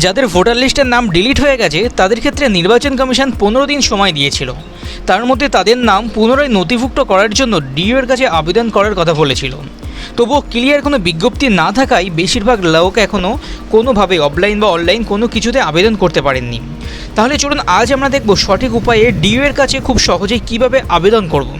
যাদের ভোটার লিস্টের নাম ডিলিট হয়ে গেছে তাদের ক্ষেত্রে নির্বাচন কমিশন 15 দিন সময় দিয়েছিল। তার মধ্যে তাদের নাম পুনরায় নথিভুক্ত করার জন্য ডিও এর কাছে আবেদন করার কথা বলেছিল। তবুও ক্লিয়ার কোনো বিজ্ঞপ্তি না থাকায় বেশিরভাগ লোক এখনও কোনোভাবে অফলাইন বা অনলাইন কোনো কিছুতে আবেদন করতে পারেননি। তাহলে চলুন আজ আমরা দেখব সঠিক উপায়ে ডিও এর কাছে খুব সহজেই কীভাবে আবেদন করব।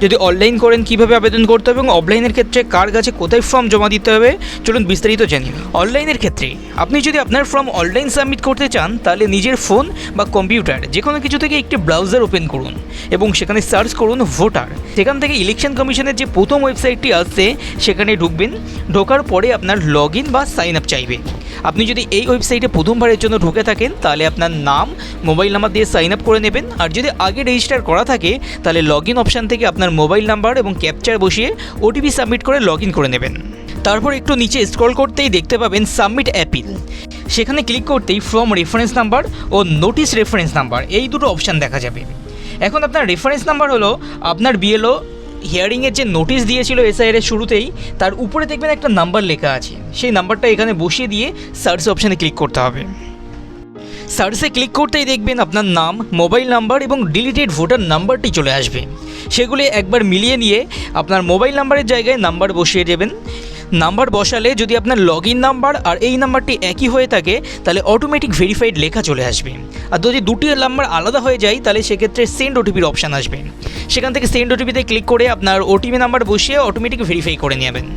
যদি অনলাইন করেন কীভাবে আবেদন করতে হবে এবং অফলাইনের ক্ষেত্রে কার কাছে কোথায় ফর্ম জমা দিতে হবে, চলুন বিস্তারিত জানি। অনলাইনের ক্ষেত্রে আপনি যদি আপনার ফর্ম অনলাইন সাবমিট করতে চান তাহলে নিজের ফোন বা কম্পিউটার যে কোনো কিছু থেকে একটি ব্রাউজার ওপেন করুন এবং সেখানে সার্চ করুন ভোটার। সেখান থেকে ইলেকশন কমিশনের যে প্রথম ওয়েবসাইটটি আসছে সেখানে ঢুকবেন। ঢোকার পরে আপনার লগ ইন বা সাইন আপ চাইবে। আপনি যদি এই ওয়েবসাইটে প্রথমবারের জন্য ঢুকে থাকেন তাহলে আপনার নাম, মোবাইল নাম্বার দিয়ে সাইন আপ করে নেবেন। আর যদি আগে রেজিস্টার করা থাকে তাহলে লগ ইন অপশান থেকে আপনার মোবাইল নাম্বার এবং ক্যাপচার বসিয়ে ওটিপি সাবমিট করে লগ ইন করে নেবেন। তারপর একটু নিচে স্ক্রল করতেই দেখতে পাবেন সাবমিট অ্যাপিল। সেখানে ক্লিক করতেই ফর্ম রেফারেন্স নাম্বার ও নোটিশ রেফারেন্স নাম্বার এই দুটো অপশান দেখা যাবে। এখন আপনার রেফারেন্স নাম্বার হলো আপনার বিএলও হিয়ারিংয়ের যে নোটিশ দিয়েছিল এসআইআর এর শুরুতেই, তার উপরে দেখবেন একটা নাম্বার লেখা আছে। সেই নাম্বারটা এখানে বসিয়ে দিয়ে সার্চ অপশানে ক্লিক করতে হবে। সার্চে ক্লিক করতেই দেখবেন আপনার নাম, মোবাইল নাম্বার এবং ডিলিটেড ভোটার নাম্বারটি চলে আসবে। সেগুলি একবার মিলিয়ে নিয়ে আপনার মোবাইল নাম্বারের জায়গায় নাম্বার বসিয়ে দেবেন। নাম্বার বসালে যদি আপনার লগ ইন নাম্বার আর এই নাম্বারটি একই হয়ে থাকে তাহলে অটোমেটিক ভেরিফাইড লেখা চলে আসবে। আর যদি দুটি নাম্বার আলাদা হয়ে যায় তাহলে সেক্ষেত্রে সেন্ড ওটিপির অপশান আসবে। সেখান থেকে সেন্ড ওটিপিতে ক্লিক করে আপনার ওটিপি নাম্বার বসিয়ে অটোমেটিক ভেরিফাই করে নেবেন।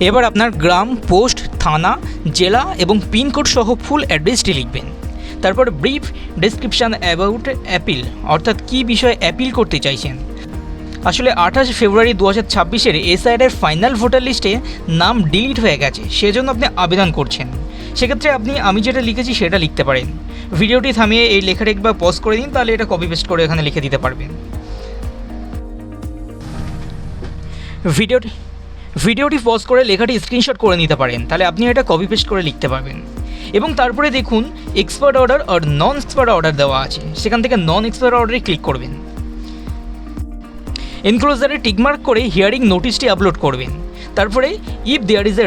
এবার আপনার গ্রাম, পোস্ট, থানা, জেলা এবং পিনকোড সহ ফুল অ্যাড্রেসটি লিখবেন। তারপর ব্রিফ ডেসক্রিপশান অ্যাবাউট অ্যাপিল, অর্থাৎ কী বিষয়ে অ্যাপিল করতে চাইছেন। আসলে 28 ফেব্রুয়ারি 2026 এসআইআর ফাইনাল ভোটার লিস্টে নাম ডিলিট হয়ে গেছে, সেজন্য আপনি আবেদন করছেন। সেক্ষেত্রে আমি যেটা লিখেছি সেটা লিখতে পারেন। ভিডিওটি থামিয়ে এই লেখাটা একবার পজ করে দিন, তাহলে এটা কপি পেস্ট করে এখানে লিখে দিতে পারবেন। ভিডিওটি পজ করে লেখাটি স্ক্রিনশট করে নিতে পারেন, তাহলে আপনি এটা কপি পেস্ট করে লিখতে পারবেন। এবং তারপরে দেখুন এক্সপার্ট অর্ডার আর নন এক্সপার্ট অর্ডার দেওয়া আছে। সেখান থেকে নন এক্সপার্ট অর্ডারে ক্লিক করবেন। এনক্লোজারে টিকমার্ক করে হিয়ারিং নোটিশটি আপলোড করবেন। তারপরে if there is a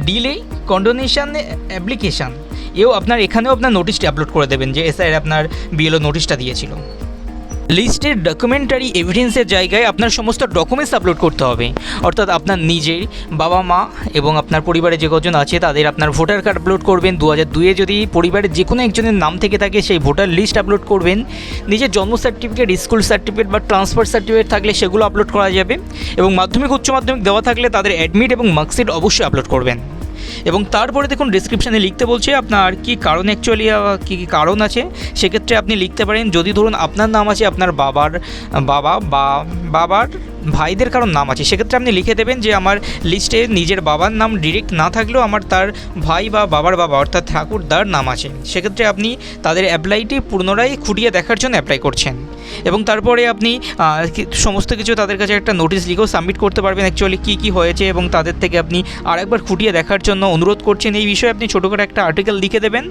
delay condonation application এখানেও আপনার নোটিশটি আপলোড করে দেবেন যে এসআইআর আপনার বিএলও নোটিশটা দিয়েছিল। লিস্টের ডকুমেন্টারি এভিডেন্সের জায়গায় আপনার সমস্ত ডকুমেন্টস আপলোড করতে হবে, অর্থাৎ আপনার নিজের, বাবা মা এবং আপনার পরিবারে যে কজন আছে তাদের আপনার ভোটার কার্ড আপলোড করবেন। 2002 যদি পরিবারের যে কোনো একজনের নাম থেকে থাকে সেই ভোটার লিস্ট আপলোড করবেন। নিজের জন্ম সার্টিফিকেট, স্কুল সার্টিফিকেট বা ট্রান্সফার সার্টিফিকেট থাকলে সেগুলো আপলোড করা যাবে। এবং মাধ্যমিক, উচ্চ মাধ্যমিক দেওয়া থাকলে তাদের অ্যাডমিট এবং মার্কশিট অবশ্যই আপলোড করবেন। এবং তারপরে দেখুন ডেসক্রিপশানে লিখতে বলছে আপনার কী কারণ, অ্যাকচুয়ালি কী কী কারণ আছে। সেক্ষেত্রে আপনি লিখতে পারেন, যদি ধরুন আপনার নাম আছে আপনার বাবার ভাইদের কারণ নাম আছে, সেক্ষেত্রে আপনি লিখে দেবেন যে আমার লিস্টে নিজের বাবার নাম ডিরেক্ট না থাকলেও আমার তার ভাই বা বাবার বাবা অর্থাৎ ঠাকুরদার নাম আছে। সেক্ষেত্রে আপনি তাদের অ্যাপ্লাইটি পুনরায় খুঁটিয়ে দেখার জন্য অ্যাপ্লাই করছেন। এবং তারপরে আপনি সমস্ত কিছু তাদের কাছে একটা নোটিশ লিখেও সাবমিট করতে পারবেন, অ্যাকচুয়ালি কী হয়েছে এবং তাদের থেকে আপনি আরেকবার খুঁটিয়ে দেখার জন্য অনুরোধ করছেন। এই বিষয়ে আপনি ছোটো করে একটা আর্টিকেল লিখে দেবেন।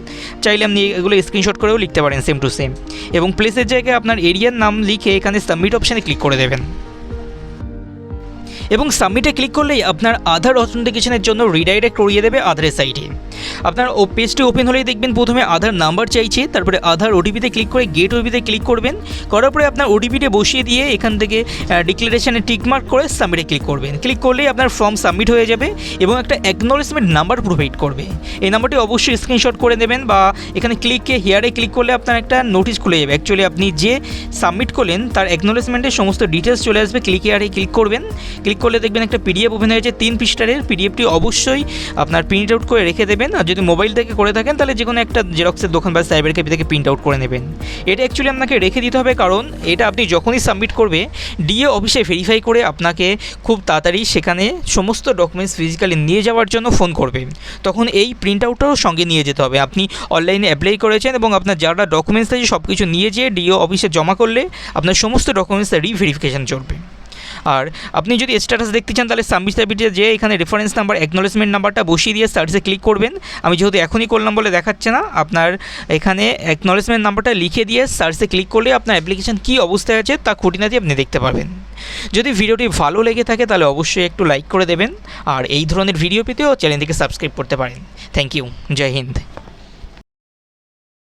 চাইলে আপনি এগুলো স্ক্রিনশট করেও লিখতে পারেন সেম টু সেম। এবং প্লেসের জায়গায় আপনার এরিয়ার নাম লিখে এখানে সাবমিট অপশানে ক্লিক করে দেবেন। এবং সাবমিটে ক্লিক করলেই আপনার আধার অথেন্টিকেশনের জন্য রিডাইরেক্ট করিয়ে দেবে আধারের সাইটে। আপনার পেজটি ওপেন হলেই দেখবেন প্রথমে আধার নাম্বার চাইছে, তারপরে আধার ওটিপিতে ক্লিক করে গেট ওটিপিতে ক্লিক করবেন। করার পরে আপনার ওটিপিটা বসিয়ে দিয়ে এখান থেকে ডিক্লারেশনে টিকমার্ক করে সাবমিটে ক্লিক করবেন। ক্লিক করলেই আপনার ফর্ম সাবমিট হয়ে যাবে এবং একটা অ্যাকনলেজমেন্ট নাম্বার প্রোভাইড করবে। এই নাম্বারটি অবশ্যই স্ক্রিনশট করে নেবেন বা এখানে হিয়ারে ক্লিক করলে আপনার একটা নোটিশ খুলে যাবে। অ্যাকচুয়ালি আপনি যে সাবমিট করলেন তার অ্যাকনলেজমেন্টের সমস্ত ডিটেলস চলে আসবে। হিয়ারে ক্লিক করবেন। ক্লিক করলে দেখবেন একটা পিডিএফ ওপেন হয়েছে 3 পৃষ্ঠারের। পিডিএফটি অবশ্যই আপনার প্রিন্ট আউট করে রেখে দেবেন। আর যদি মোবাইল থেকে করে থাকেন তাহলে যে কোনো একটা জেরক্সের দোকান বা সাইবার ক্যাফে থেকে প্রিন্ট আউট করে নেবেন। এটা অ্যাকচুয়ালি আপনাকে রেখে দিতে হবে, কারণ এটা আপনি যখনই সাবমিট করবে ডিএ অফিসে ভেরিফাই করে আপনাকে খুব তাড়াতাড়ি সেখানে সমস্ত ডকুমেন্টস ফিজিক্যালি নিয়ে যাওয়ার জন্য ফোন করবে। তখন এই প্রিন্ট আউটটাও সঙ্গে নিয়ে যেতে হবে। আপনি অনলাইনে অ্যাপ্লাই করেছেন এবং আপনার যারা ডকুমেন্টস আছে সব কিছু নিয়ে যেয়ে ডিও অফিসে জমা করলে আপনার সমস্ত ডকুমেন্টস রিভেরিফিকেশান চলবে। আর আপনি যদি স্ট্যাটাস দেখতে চান তাহলে সাবমিটে যে এখানে রেফারেন্স নাম্বার, অ্যাকনলেজমেন্ট নাম্বারটা বসিয়ে দিয়ে সার্চে ক্লিক করবেন। আমি যেহেতু এখনই করলাম বলে দেখাচ্ছে না, আপনার এখানে অ্যাকনলেজমেন্ট নাম্বারটা লিখে দিয়ে সার্চে ক্লিক করলে আপনার অ্যাপ্লিকেশন কী অবস্থায় আছে তা খুঁটিনাটি আপনি দেখতে পাবেন। যদি ভিডিওটি ভালো লেগে থাকে তাহলে অবশ্যই একটু লাইক করে দেবেন। আর এই ধরনের ভিডিও পেতেও চ্যানেলটিকে সাবস্ক্রাইব করতে পারেন। Thank you. জয় হিন্দ।